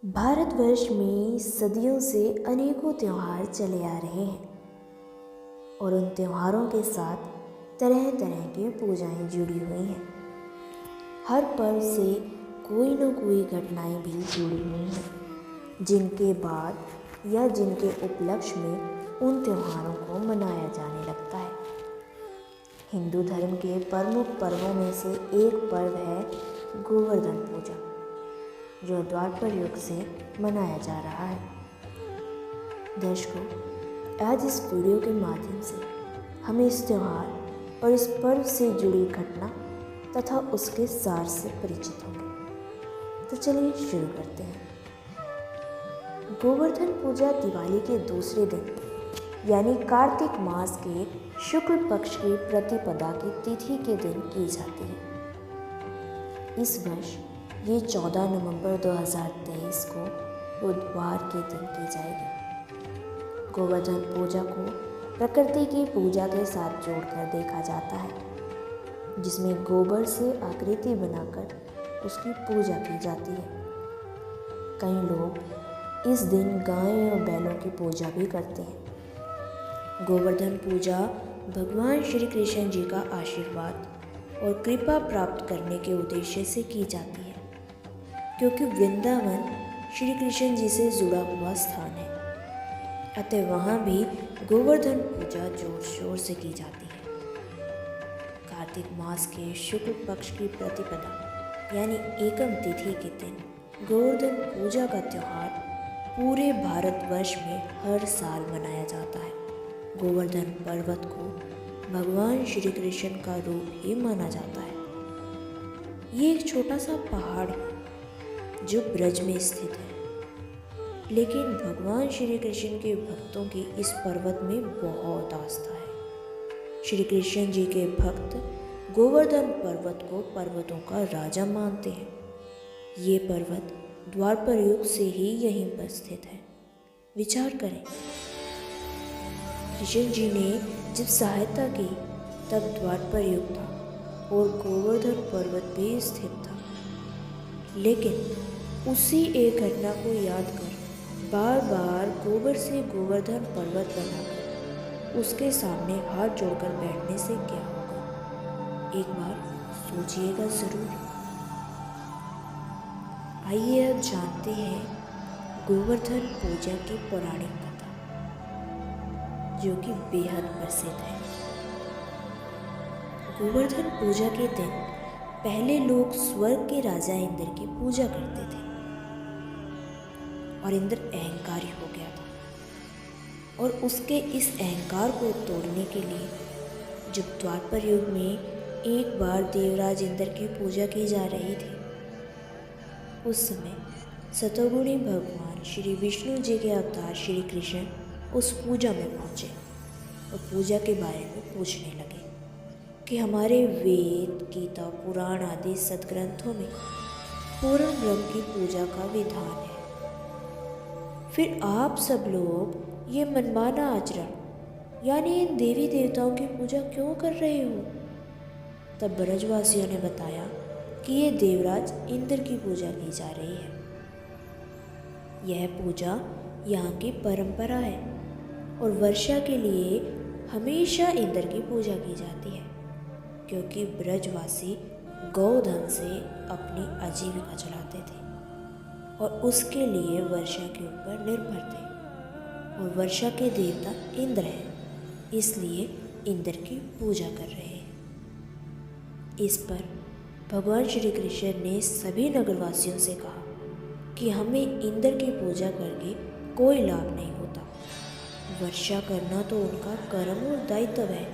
भारतवर्ष में सदियों से अनेकों त्यौहार चले आ रहे हैं और उन त्योहारों के साथ तरह तरह की पूजाएं जुड़ी हुई हैं। हर पर्व से कोई न कोई घटनाएं भी जुड़ी हुई हैं जिनके बाद या जिनके उपलक्ष्य में उन त्योहारों को मनाया जाने लगता है। हिंदू धर्म के प्रमुख पर्वों में से एक पर्व है गोवर्धन पूजा, जो द्वापर युग से मनाया जा रहा है। दर्शकों, आज इस वीडियो के माध्यम से हम इस त्यौहार और इस पर्व से जुड़ी घटना तथा उसके सार से परिचित होंगे। तो चलिए शुरू करते हैं। गोवर्धन पूजा दिवाली के दूसरे दिन यानी कार्तिक मास के शुक्ल पक्ष की प्रतिपदा की तिथि के दिन की जाती है। इस वर्ष ये 14 नवंबर 2023 को बुधवार के दिन की जाएगी। गोवर्धन पूजा को प्रकृति की पूजा के साथ जोड़कर देखा जाता है, जिसमें गोबर से आकृति बनाकर उसकी पूजा की जाती है। कई लोग इस दिन गाय और बैलों की पूजा भी करते हैं। गोवर्धन पूजा भगवान श्री कृष्ण जी का आशीर्वाद और कृपा प्राप्त करने के उद्देश्य से की जाती है, क्योंकि वृंदावन श्री कृष्ण जी से जुड़ा हुआ स्थान है। अतः वहाँ भी गोवर्धन पूजा जोर शोर से की जाती है। कार्तिक मास के शुक्ल पक्ष की प्रतिपदा यानी एकम तिथि के दिन गोवर्धन पूजा का त्यौहार पूरे भारतवर्ष में हर साल मनाया जाता है। गोवर्धन पर्वत को भगवान श्री कृष्ण का रूप ही माना जाता है। ये एक छोटा सा पहाड़ है जो ब्रज में स्थित है, लेकिन भगवान श्री कृष्ण के भक्तों की इस पर्वत में बहुत आस्था है। श्री कृष्ण जी के भक्त गोवर्धन पर्वत को पर्वतों का राजा मानते हैं। ये पर्वत द्वापर युग से ही यहीं पर स्थित है। विचार करें, कृष्ण जी ने जब सहायता की तब द्वापर युग था और गोवर्धन पर्वत भी स्थित था, लेकिन उसी एक घटना को याद कर बार बार गोबर से गोवर्धन पर्वत बनाकर उसके सामने हाथ जोड़कर बैठने से क्या होगा? एक बार सोचिएगा जरूर। आइए अब जानते हैं गोवर्धन पूजा की पौराणिक कथा, जो कि बेहद प्रसिद्ध है। गोवर्धन पूजा के दिन पहले लोग स्वर्ग के राजा इंद्र की पूजा करते थे और इंद्र अहंकारी हो गया था, और उसके इस अहंकार को तोड़ने के लिए जब द्वापर युग में एक बार देवराज इंद्र की पूजा की जा रही थी, उस समय सतोगुणी भगवान श्री विष्णु जी के अवतार श्री कृष्ण उस पूजा में पहुँचे और पूजा के बारे में पूछने लगे कि हमारे वेद, गीता, पुराण आदि सदग्रंथों में पूर्ण ब्रह्म की पूजा का विधान है, फिर आप सब लोग ये मनमाना आचरण यानी इन देवी देवताओं की पूजा क्यों कर रहे हो? तब ब्रजवासियों ने बताया कि ये देवराज इंद्र की पूजा की जा रही है। यह पूजा यहाँ की परंपरा है और वर्षा के लिए हमेशा इंद्र की पूजा की जाती है, क्योंकि ब्रजवासी गौधन से अपनी आजीविका चलाते थे और उसके लिए वर्षा के ऊपर निर्भर थे, और वर्षा के देवता इंद्र हैं, इसलिए इंद्र की पूजा कर रहे हैं। इस पर भगवान श्री कृष्ण ने सभी नगरवासियों से कहा कि हमें इंद्र की पूजा करके कोई लाभ नहीं होता। वर्षा करना तो उनका कर्म और दायित्व है,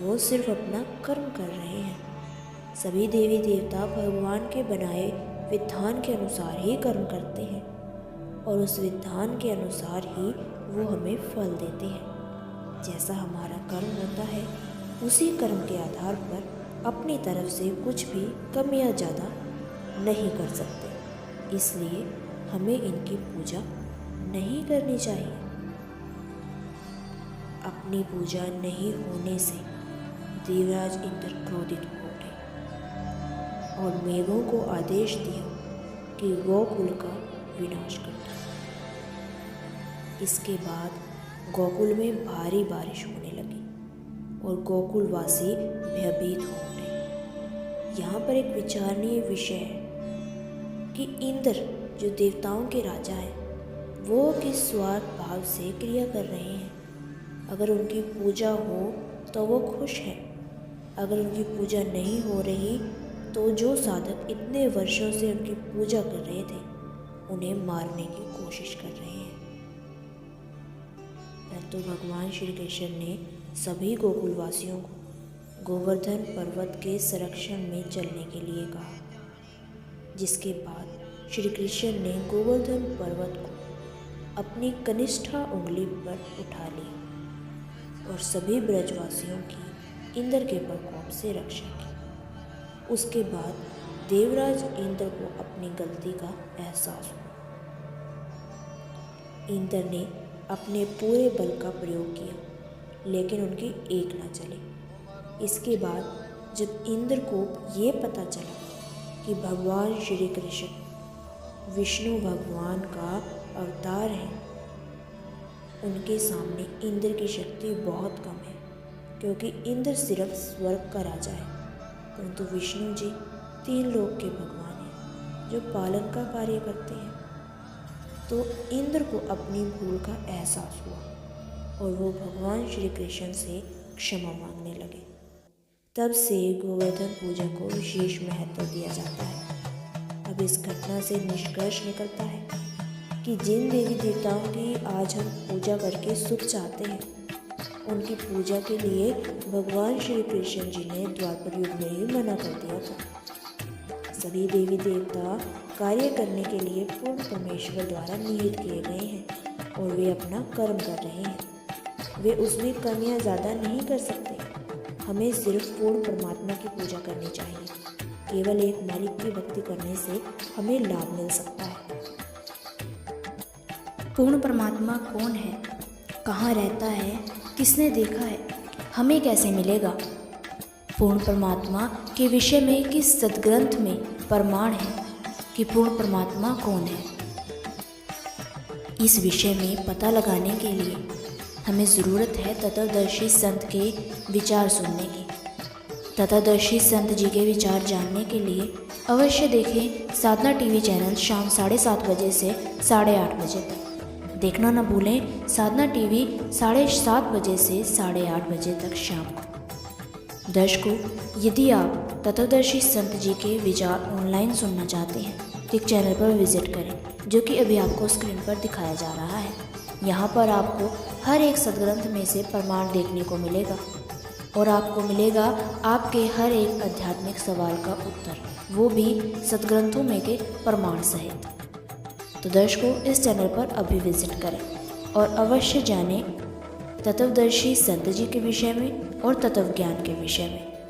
वो सिर्फ अपना कर्म कर रहे हैं। सभी देवी देवता भगवान के बनाए विधान के अनुसार ही कर्म करते हैं और उस विधान के अनुसार ही वो हमें फल देते हैं। जैसा हमारा कर्म होता है, उसी कर्म के आधार पर अपनी तरफ से कुछ भी कम या ज़्यादा नहीं कर सकते, इसलिए हमें इनकी पूजा नहीं करनी चाहिए। अपनी पूजा नहीं होने से देवराज इंद्र क्रोधित हो उठे और मेघों को आदेश दिया कि गोकुल का विनाश कर दिया। इसके बाद गोकुल में भारी बारिश होने लगी और गोकुलवासी भयभीत हो उठे। यहाँ पर एक विचारणीय विषय है कि इंद्र जो देवताओं के राजा हैं वो किस स्वार्थ भाव से क्रिया कर रहे हैं। अगर उनकी पूजा हो तो वो खुश हैं, अगर उनकी पूजा नहीं हो रही तो जो साधक इतने वर्षों से उनकी पूजा कर रहे थे उन्हें मारने की कोशिश कर रहे हैं। परंतु भगवान श्री कृष्ण ने सभी गोकुलवासियों को गोवर्धन पर्वत के संरक्षण में चलने के लिए कहा, जिसके बाद श्री कृष्ण ने गोवर्धन पर्वत को अपनी कनिष्ठा उंगली पर उठा लिया और सभी ब्रजवासियों की इंद्र के प्रकोप से रक्षा की। उसके बाद देवराज इंद्र को अपनी गलती का एहसास हुआ। इंद्र ने अपने पूरे बल का प्रयोग किया, लेकिन उनकी एक न चली। इसके बाद जब इंद्र को ये पता चला कि भगवान श्री कृष्ण विष्णु भगवान का अवतार है, उनके सामने इंद्र की शक्ति बहुत कम है, क्योंकि इंद्र सिर्फ स्वर्ग का राजा है, परंतु विष्णु जी 3 लोक के भगवान हैं जो पालन का कार्य करते हैं। तो इंद्र को अपनी भूल का एहसास हुआ और वो भगवान श्री कृष्ण से क्षमा मांगने लगे। तब से गोवर्धन पूजा को विशेष महत्व दिया जाता है। अब इस घटना से निष्कर्ष निकलता है कि जिन देवी देवताओं की आज हम पूजा करके सुख चाहते हैं, उनकी पूजा के लिए भगवान श्री कृष्ण जी ने द्वापर युग में ही मना कर दिया था। सभी देवी देवता कार्य करने के लिए पूर्ण परमेश्वर द्वारा निहित किए गए हैं और वे अपना कर्म कर रहे हैं। वे उसमें कम या ज़्यादा नहीं कर सकते। हमें सिर्फ पूर्ण परमात्मा की पूजा करनी चाहिए। केवल एक मालिक की भक्ति करने से हमें लाभ मिल सकता है। पूर्ण परमात्मा कौन है, कहाँ रहता है, किसने देखा है, हमें कैसे मिलेगा? पूर्ण परमात्मा के विषय में किस सद्ग्रंथ में प्रमाण है कि पूर्ण परमात्मा कौन है? इस विषय में पता लगाने के लिए हमें ज़रूरत है तत्वदर्शी संत के विचार सुनने की। तत्वदर्शी संत जी के विचार जानने के लिए अवश्य देखें साधना टीवी चैनल शाम 7:30 बजे से 8:30 बजे तक। देखना न भूलें साधना टीवी 7:30 बजे से 8:30 बजे तक शाम को। दर्शकों, यदि आप तत्वदर्शी संत जी के विचार ऑनलाइन सुनना चाहते हैं तो एक चैनल पर विजिट करें, जो कि अभी आपको स्क्रीन पर दिखाया जा रहा है। यहाँ पर आपको हर एक सदग्रंथ में से प्रमाण देखने को मिलेगा और आपको मिलेगा आपके हर एक आध्यात्मिक सवाल का उत्तर, वो भी सदग्रंथों में के प्रमाण सहित। तो दर्शकों, इस चैनल पर अभी विजिट करें और अवश्य जानें तत्वदर्शी संत जी के विषय में और तत्व ज्ञान के विषय में।